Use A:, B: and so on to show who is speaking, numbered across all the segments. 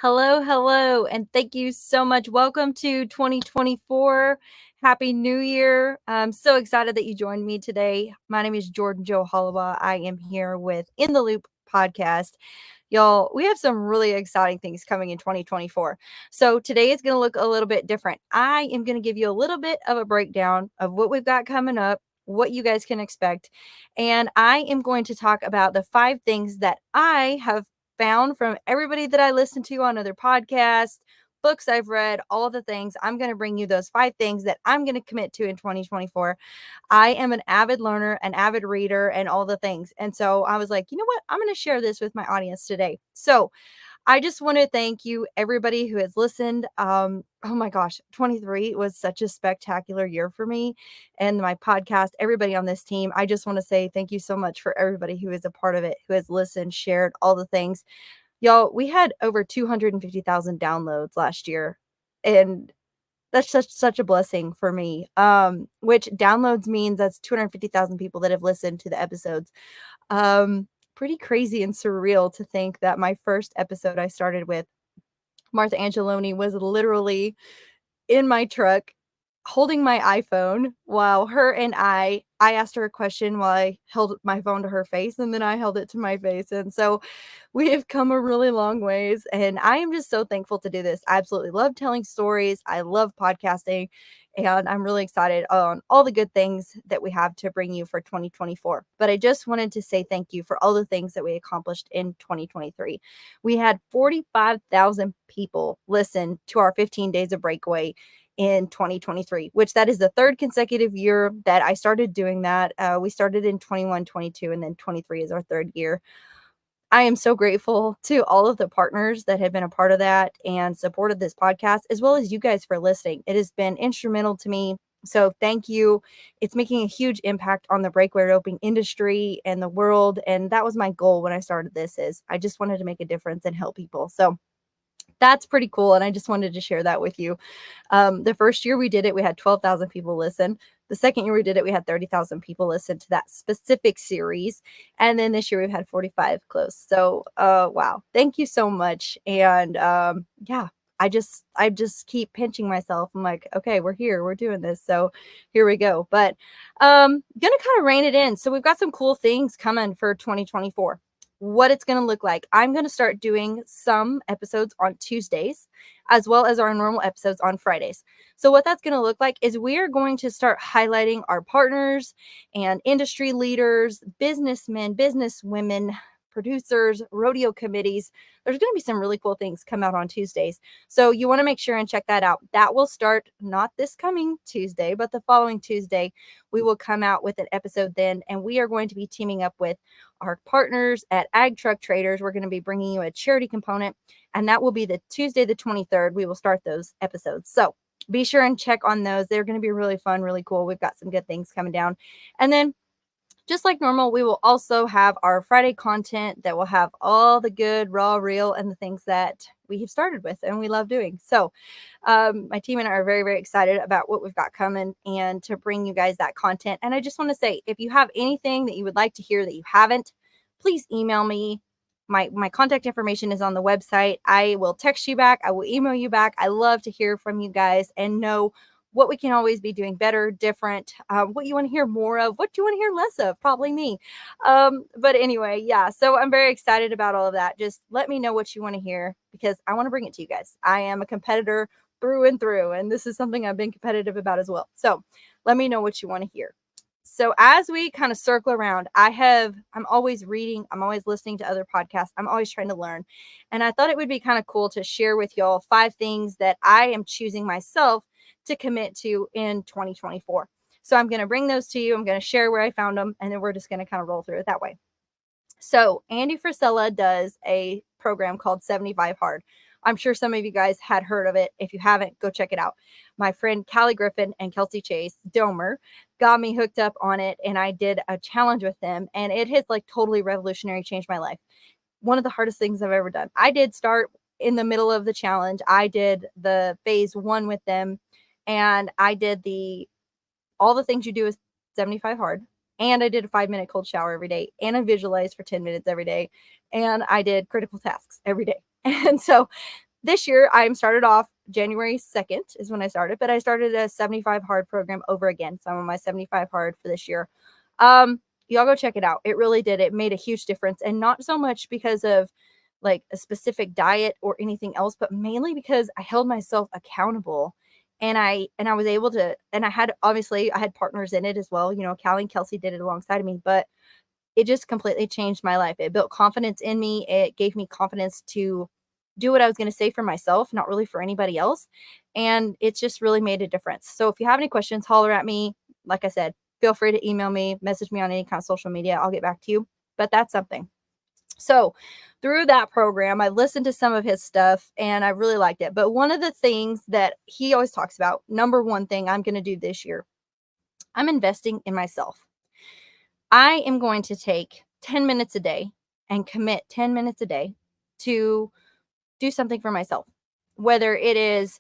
A: Hello, and thank you so much. Welcome to 2024. Happy New Year. I'm so excited that you joined me today. My name is Jordan Joe Hollabaugh. I am here with In the Loop podcast. Y'all, we have some really exciting things coming in 2024. So today is going to look a little bit different. I am going to give you a little bit of a breakdown of what we've got coming up, what you guys can expect. And I am going to talk about the 5 things that I have found from everybody that I listen to on other podcasts, books I've read, all the things. I'm going to bring you those 5 things that I'm going to commit to in 2024. I am an avid learner, an avid reader, and all the things. And so I was like, you know what? I'm going to share this with my audience today. So I just want to thank you, everybody who has listened. Oh my gosh, 23 was such a spectacular year for me and my podcast, everybody on this team. I just want to say thank you so much for everybody who is a part of it, who has listened, shared all the things. Y'all, we had over 250,000 downloads last year. And that's such a blessing for me. Which downloads means that's 250,000 people that have listened to the episodes. Pretty crazy and surreal to think that my first episode I started with Martha Angeloni was literally in my truck holding my iPhone while her and I asked her a question while I held my phone to her face, and then I held it to my face. And so we have come a really long ways, and I am just so thankful to do this. I absolutely love telling stories. I love podcasting, and I'm really excited on all the good things that we have to bring you for 2024. But I just wanted to say thank you for all the things that we accomplished in 2023. We had 45,000 people listen to our 15 days of breakaway in 2023, which that is the third consecutive year that I started doing that. We started in 21, 22, and then 23 is our third year. I am so grateful to all of the partners that have been a part of that and supported this podcast, as well as you guys for listening. It has been instrumental to me. So thank you. It's making a huge impact on the breakaway roping industry and the world. And that was my goal when I started this, is I just wanted to make a difference and help people. So that's pretty cool. And I just wanted to share that with you. The first year we did it, we had 12,000 people listen. The second year we did it, we had 30,000 people listen to that specific series. And then this year we've had 45 close. So, wow. Thank you so much. And yeah, I just keep pinching myself. I'm like, okay, we're here, we're doing this. So here we go. But gonna kind of rein it in. So we've got some cool things coming for 2024. What it's going to look like. I'm going to start doing some episodes on Tuesdays, as well as our normal episodes on Fridays. So what that's going to look like is we are going to start highlighting our partners and industry leaders, businessmen, businesswomen, producers, rodeo committees. There's going to be some really cool things come out on Tuesdays. So you want to make sure and check that out. That will start not this coming Tuesday, but the following Tuesday. We will come out with an episode then, and we are going to be teaming up with our partners at Ag Truck Traders. We're going to be bringing you a charity component, and that will be the Tuesday, the 23rd. We will start those episodes. So be sure and check on those. They're going to be really fun, really cool. We've got some good things coming down. And then just like normal, we will also have our Friday content that will have all the good, raw, real, and the things that we have started with and we love doing. So my team and I are very, very excited about what we've got coming and to bring you guys that content. And I just want to say, if you have anything that you would like to hear that you haven't, please email me. My contact information is on the website. I will text you back. I will email you back. I love to hear from you guys and know what we can always be doing better, different, what you want to hear more of, what you want to hear less of, probably me. But anyway, yeah, so I'm very excited about all of that. Just let me know what you want to hear because I want to bring it to you guys. I am a competitor through and through, and this is something I've been competitive about as well. So let me know what you want to hear. So as we kind of circle around, I'm always reading, I'm always listening to other podcasts, I'm always trying to learn. And I thought it would be kind of cool to share with y'all 5 things that I am choosing myself to commit to in 2024. So I'm going to bring those to you. I'm going to share where I found them, and then we're just going to kind of roll through it that way. So Andy Frisella does a program called 75 Hard. I'm sure some of you guys had heard of it. If you haven't, go check it out. My friend Callie Griffin and Kelsey Chase Domer got me hooked up on it, and I did a challenge with them, and it has like totally revolutionary, changed my life. One of the hardest things I've ever done. I did start in the middle of the challenge. I did the phase 1 with them, and I did all the things you do is 75 hard. And I did a 5-minute cold shower every day. And I visualized for 10 minutes every day. And I did critical tasks every day. And so this year I'm started off January 2nd is when I started, but I started a 75 hard program over again. So I'm on my 75 hard for this year. Y'all go check it out. It really did. It made a huge difference. And not so much because of like a specific diet or anything else, but mainly because I held myself accountable. And I was able to, and I had, obviously I had partners in it as well. You know, Callie and Kelsey did it alongside of me, but it just completely changed my life. It built confidence in me. It gave me confidence to do what I was going to say for myself, not really for anybody else. And it's just really made a difference. So if you have any questions, holler at me. Like I said, feel free to email me, message me on any kind of social media. I'll get back to you. But that's something. So through that program, I listened to some of his stuff and I really liked it. But one of the things that he always talks about, number one thing I'm going to do this year, I'm investing in myself. I am going to take 10 minutes a day and commit 10 minutes a day to do something for myself, whether it is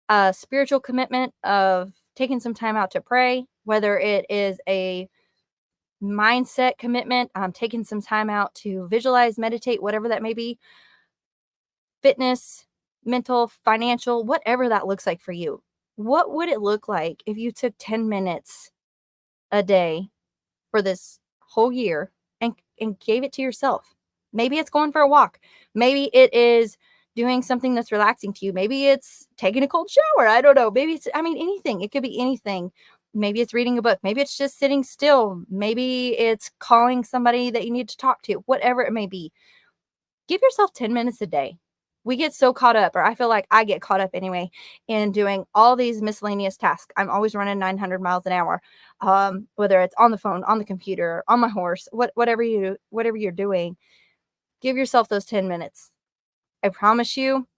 A: a spiritual commitment of taking some time out to pray, whether it is a mindset commitment, taking some time out to visualize, meditate, whatever that may be, fitness, mental, financial, whatever that looks like for you. What would it look like if you took 10 minutes a day for this whole year and gave it to yourself? Maybe it's going for a walk. Maybe it is doing something that's relaxing to you. Maybe it's taking a cold shower. I don't know. Maybe it's, I mean, anything. It could be anything. Maybe it's reading a book. Maybe it's just sitting still. Maybe it's calling somebody that you need to talk to. Whatever it may be. Give yourself 10 minutes a day. We get so caught up, or I feel like I get caught up anyway, in doing all these miscellaneous tasks. I'm always running 900 miles an hour, whether it's on the phone, on the computer, on my horse, whatever you're doing. Give yourself those 10 minutes. I promise you,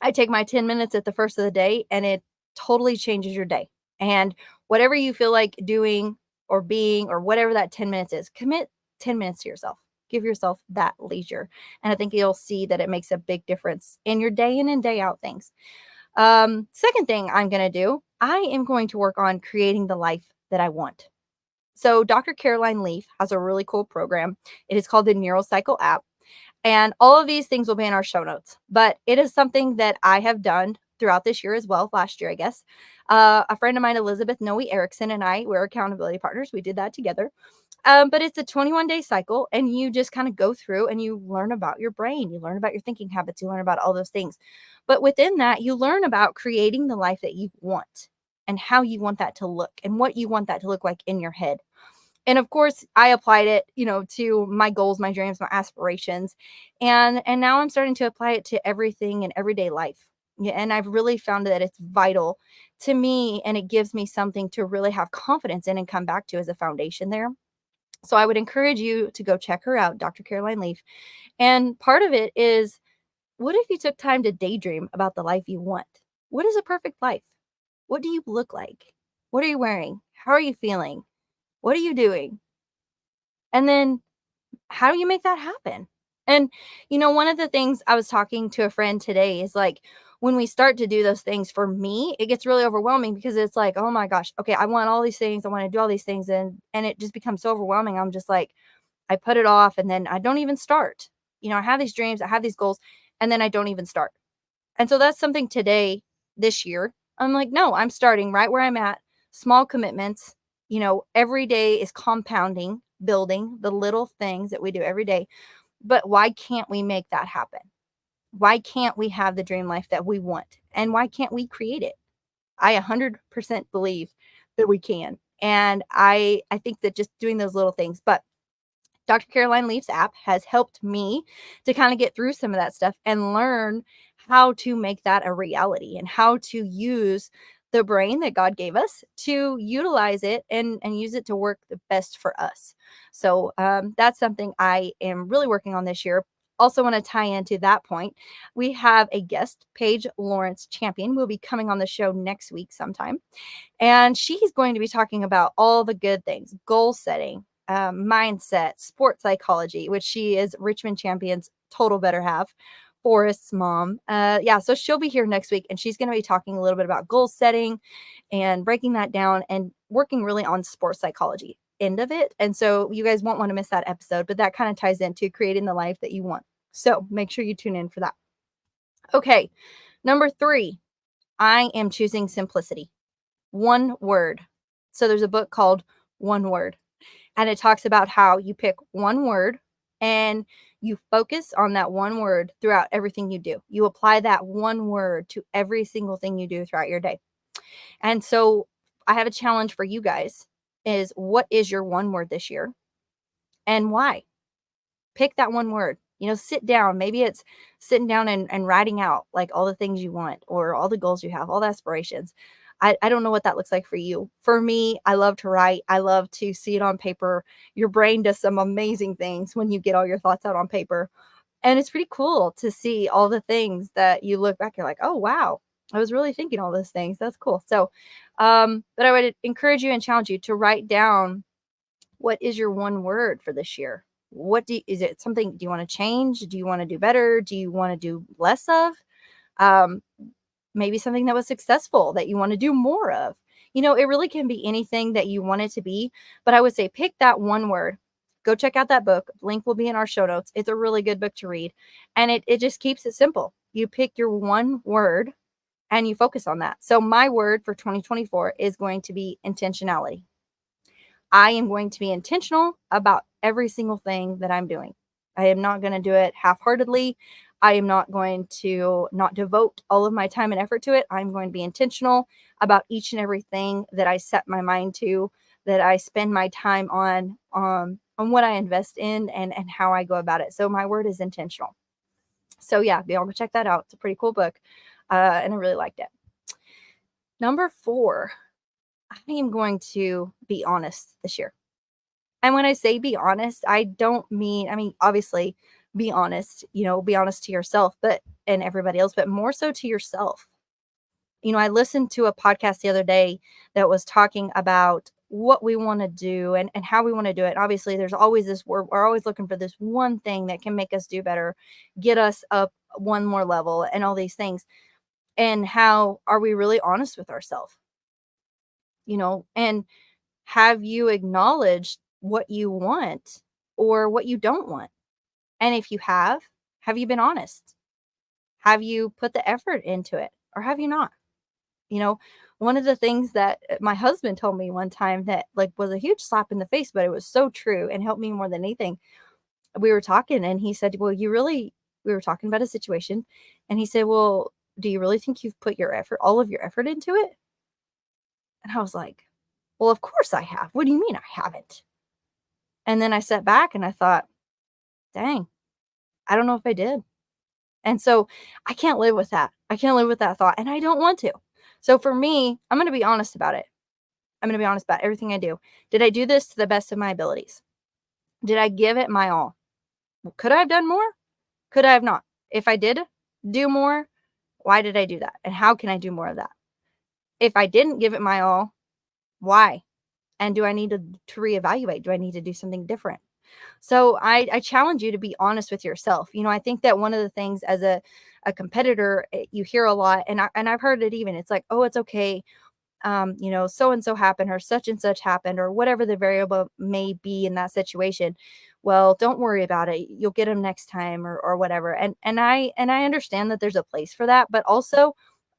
A: I take my 10 minutes at the first of the day, and it totally changes your day. And whatever you feel like doing or being or whatever that 10 minutes is, commit 10 minutes to yourself. Give yourself that leisure. And I think you'll see that it makes a big difference in your day in and day out things. Second thing I'm going to do, I am going to work on creating the life that I want. So Dr. Caroline Leaf has a really cool program. It is called the Neurocycle app. And all of these things will be in our show notes. But it is something that I have done throughout this year as well, last year, I guess. A friend of mine, Elizabeth Noe Erickson, and I, we're accountability partners. We did that together. But it's a 21-day cycle, and you just kind of go through and you learn about your brain. You learn about your thinking habits. You learn about all those things. But within that, you learn about creating the life that you want and how you want that to look and what you want that to look like in your head. And of course, I applied it, to my goals, my dreams, my aspirations. And now I'm starting to apply it to everything in everyday life. Yeah, and I've really found that it's vital to me, and it gives me something to really have confidence in and come back to as a foundation there. So I would encourage you to go check her out, Dr. Caroline Leaf. And part of it is, what if you took time to daydream about the life you want? What is a perfect life? What do you look like? What are you wearing? How are you feeling? What are you doing? And then how do you make that happen? And, one of the things I was talking to a friend today is like, when we start to do those things, for me, it gets really overwhelming because it's like, oh my gosh, okay, I want all these things. I want to do all these things. And it just becomes so overwhelming. I'm just like, I put it off and then I don't even start. I have these dreams, I have these goals, and then I don't even start. And so that's something today, this year, I'm like, no, I'm starting right where I'm at. Small commitments, every day is compounding, building the little things that we do every day. But why can't we make that happen? Why can't we have the dream life that we want? And why can't we create it? I 100% believe that we can. And I think that just doing those little things, but Dr. Caroline Leaf's app has helped me to kind of get through some of that stuff and learn how to make that a reality and how to use the brain that God gave us to utilize it and use it to work the best for us. So that's something I am really working on this year. Also want to tie into that point. We have a guest, Paige Lawrence Champion, will be coming on the show next week sometime. And she's going to be talking about all the good things, goal setting, mindset, sports psychology, which she is Richmond Champion's total better half, Forrest's mom. Yeah, so she'll be here next week, and she's going to be talking a little bit about goal setting and breaking that down and working really on sports psychology end of it. And so you guys won't want to miss that episode, but that kind of ties into creating the life that you want. So make sure you tune in for that. Okay. Number 3, I am choosing simplicity. One word. So there's a book called One Word, and it talks about how you pick one word and you focus on that one word throughout everything you do. You apply that one word to every single thing you do throughout your day. And so I have a challenge for you guys is what is your one word this year and why? Pick that one word. Sit down. Maybe it's sitting down and writing out like all the things you want or all the goals you have, all the aspirations. I don't know what that looks like for you. For me, I love to write. I love to see it on paper. Your brain does some amazing things when you get all your thoughts out on paper. And it's pretty cool to see all the things that you look back, you're like, oh, wow, I was really thinking all those things. That's cool. So, but I would encourage you and challenge you to write down what is your one word for this year? Is it something, do you want to change? Do you want to do better? Do you want to do less of? Um, Maybe something that was successful that you want to do more of. It really can be anything that you want it to be, but I would say pick that one word. Go check out that book. Link will be in our show notes. It's a really good book to read. And it just keeps it simple. You pick your one word and you focus on that. So my word for 2024 is going to be intentionality. I am going to be intentional about every single thing that I'm doing. I am not going to do it half-heartedly. I am not going to not devote all of my time and effort to it. I'm going to be intentional about each and everything that I set my mind to, that I spend my time on what I invest in and how I go about it. So my word is intentional. So yeah, be able to check that out. It's a pretty cool book, and I really liked it. Number 4, I am going to be honest this year. And when I say be honest, I don't mean, obviously be honest, be honest to yourself, and everybody else, but more so to yourself. I listened to a podcast the other day that was talking about what we want to do and how we want to do it. And obviously, there's always we're always looking for this one thing that can make us do better, get us up one more level, and all these things. And how are we really honest with ourselves? And have you acknowledged what you want or what you don't want? And if you have you been honest? Have you put the effort into it or have you not? You know, one of the things that my husband told me one time that like was a huge slap in the face, but it was so true and helped me more than anything. We were talking and he said, "Well, we were talking about a situation and he said, "Well, do you really think you've put all of your effort into it?" And I was like, "Well, of course I have. What do you mean I haven't?" And then I sat back and I thought, "Dang, I don't know if I did." And so I can't live with that. I can't live with that thought and I don't want to. So for me, I'm going to be honest about it. I'm going to be honest about everything I do. Did I do this to the best of my abilities? Did I give it my all? Well, could I have done more? Could I have not? If I did do more, why did I do that? And how can I do more of that? If I didn't give it my all, why? And do I need to reevaluate? Do I need to do something different? So I challenge you to be honest with yourself. I think that one of the things as a competitor, you hear a lot, and I've heard it even. It's like, oh, it's okay. So and so happened, or such and such happened, or whatever the variable may be in that situation. Well, don't worry about it. You'll get them next time, or whatever. And I understand that there's a place for that, but also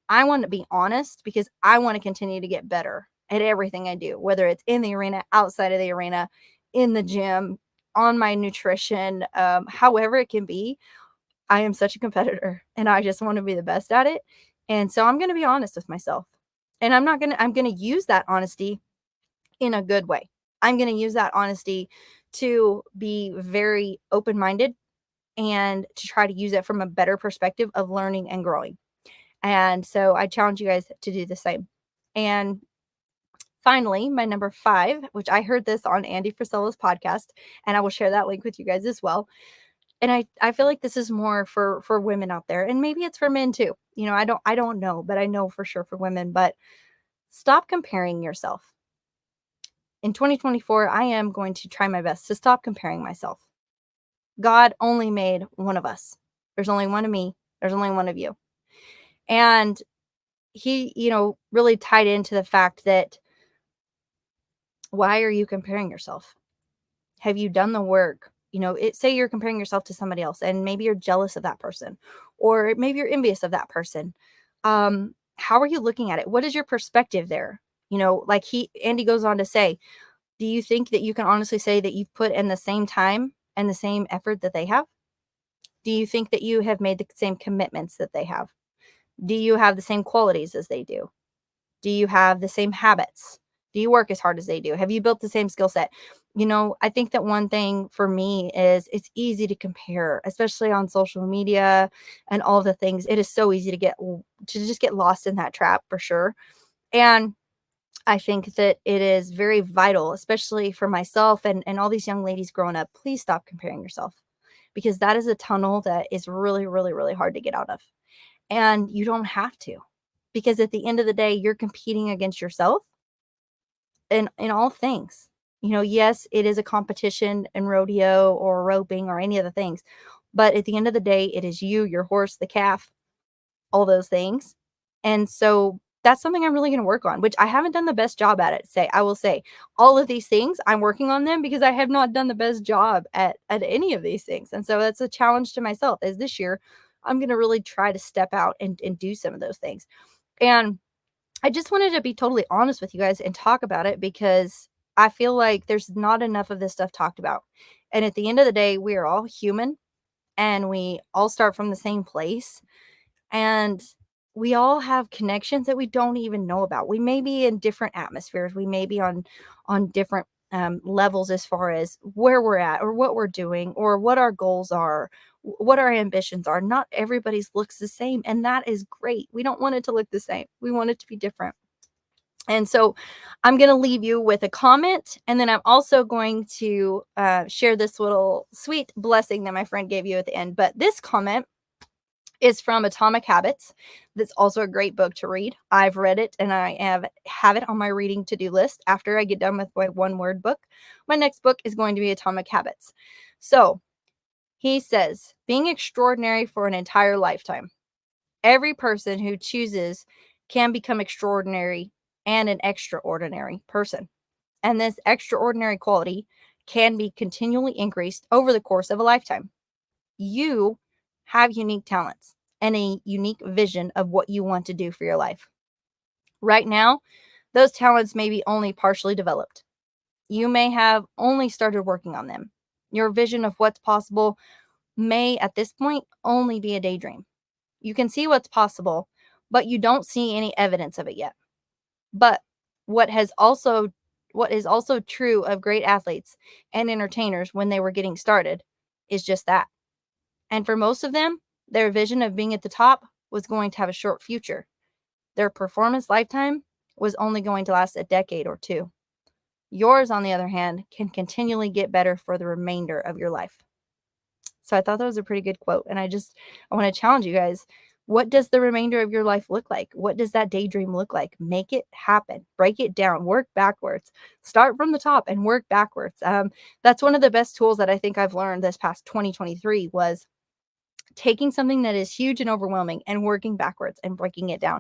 A: I want to be honest because I want to continue to get better at everything I do, whether it's in the arena, outside of the arena, in the gym, on my nutrition, however it can be. I am such a competitor and I just want to be the best at it. And so I'm going to be honest with myself. And I'm going to use that honesty in a good way. I'm going to use that honesty to be very open minded and to try to use it from a better perspective of learning and growing. And so I challenge you guys to do the same. And finally, my number 5, which I heard this on Andy Frisella's podcast, and I will share that link with you guys as well. And I feel like this is more for women out there, and maybe it's for men too. I don't know, but I know for sure for women. But stop comparing yourself. In 2024, I am going to try my best to stop comparing myself. God only made one of us. There's only one of me. There's only one of you. And he, really tied into the fact that why are you comparing yourself? Have you done the work say you're comparing yourself to somebody else and maybe you're jealous of that person or maybe you're envious of that person. How are you looking at it? What is your perspective there? Like Andy goes on to say, do you think that you can honestly say that you've put in the same time and the same effort that they have? Do you think that you have made the same commitments that they have? Do you have the same qualities as they do? Do you have the same habits? Do you work as hard as they do? Have you built the same skill set? I think that one thing for me is it's easy to compare, especially on social media and all the things. It is so easy to just get lost in that trap for sure. And I think that it is very vital, especially for myself and all these young ladies growing up. Please stop comparing yourself because that is a tunnel that is really, really, really hard to get out of. And you don't have to, because at the end of the day, you're competing against yourself in all things. Yes, it is a competition in rodeo or roping or any of the things. But at the end of the day, it is you, your horse, the calf, all those things. And so that's something I'm really going to work on, which I haven't done the best job at it. I will say all of these things I'm working on them because I have not done the best job at any of these things. And so that's a challenge to myself is this year I'm going to really try to step out and do some of those things. And I just wanted to be totally honest with you guys and talk about it because I feel like there's not enough of this stuff talked about. And at the end of the day, we are all human and we all start from the same place. And we all have connections that we don't even know about. We may be in different atmospheres. We may be on different levels as far as where we're at or what we're doing or what our goals are, what our ambitions are. Not everybody's looks the same, and that is great. We don't want it to look the same. We want it to be different. And so I'm going to leave you with a comment, and then I'm also going to share this little sweet blessing that my friend gave you at the end. But this comment is from Atomic Habits. That's also a great book to read. I've read it and I have it on my reading to-do list. After I get done with my one word book, my next book is going to be Atomic Habits. So he says, being extraordinary for an entire lifetime. Every person who chooses can become extraordinary and an extraordinary person. And this extraordinary quality can be continually increased over the course of a lifetime. You have unique talents and a unique vision of what you want to do for your life. Right now, those talents may be only partially developed. You may have only started working on them. Your vision of what's possible may, at this point, only be a daydream. You can see what's possible, but you don't see any evidence of it yet. But what is also true of great athletes and entertainers when they were getting started is just that. And for most of them, their vision of being at the top was going to have a short future. Their performance lifetime was only going to last a decade or two. Yours, on the other hand, can continually get better for the remainder of your life. So I thought that was a pretty good quote. And I want to challenge you guys. What does the remainder of your life look like? What does that daydream look like? Make it happen. Break it down. Work backwards. Start from the top and work backwards. That's one of the best tools that I think I've learned this past 2023 was taking something that is huge and overwhelming and working backwards and breaking it down.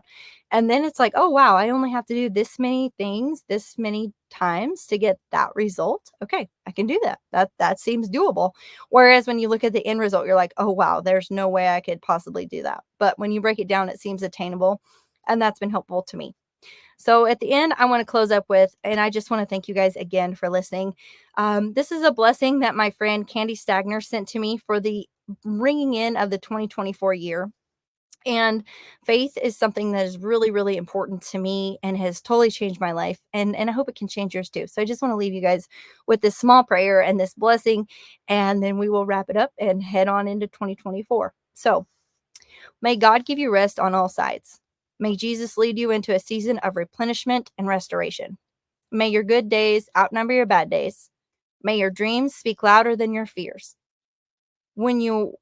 A: And then it's like, oh, wow, I only have to do this many things, this many times to get that result. Okay, I can do that. That seems doable. Whereas when you look at the end result, you're like, oh, wow, there's no way I could possibly do that. But when you break it down, it seems attainable. And that's been helpful to me. So at the end, I want to close up with, and I just want to thank you guys again for listening. This is a blessing that my friend Candy Stagner sent to me for the ringing in of the 2024 year. And faith is something that is really, really important to me and has totally changed my life. And I hope it can change yours too. So I just want to leave you guys with this small prayer and this blessing. And then we will wrap it up and head on into 2024. So may God give you rest on all sides. May Jesus lead you into a season of replenishment and restoration. May your good days outnumber your bad days. May your dreams speak louder than your fears. When you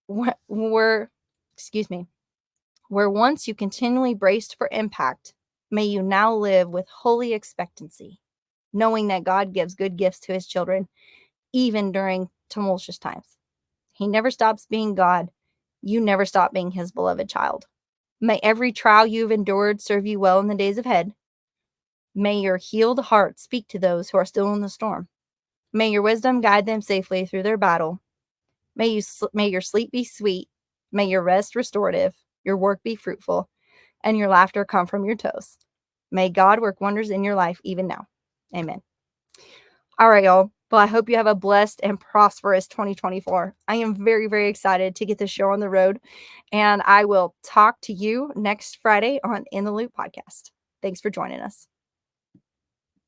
A: were, where once you continually braced for impact, may you now live with holy expectancy, knowing that God gives good gifts to his children, even during tumultuous times. He never stops being God. You never stop being his beloved child. May every trial you've endured serve you well in the days ahead. May your healed heart speak to those who are still in the storm. May your wisdom guide them safely through their battle. May your sleep be sweet. May your rest restorative, your work be fruitful, and your laughter come from your toes. May God work wonders in your life even now. Amen. All right, y'all. Well, I hope you have a blessed and prosperous 2024. I am very, very excited to get this show on the road, and I will talk to you next Friday on In the Loop podcast. Thanks for joining us.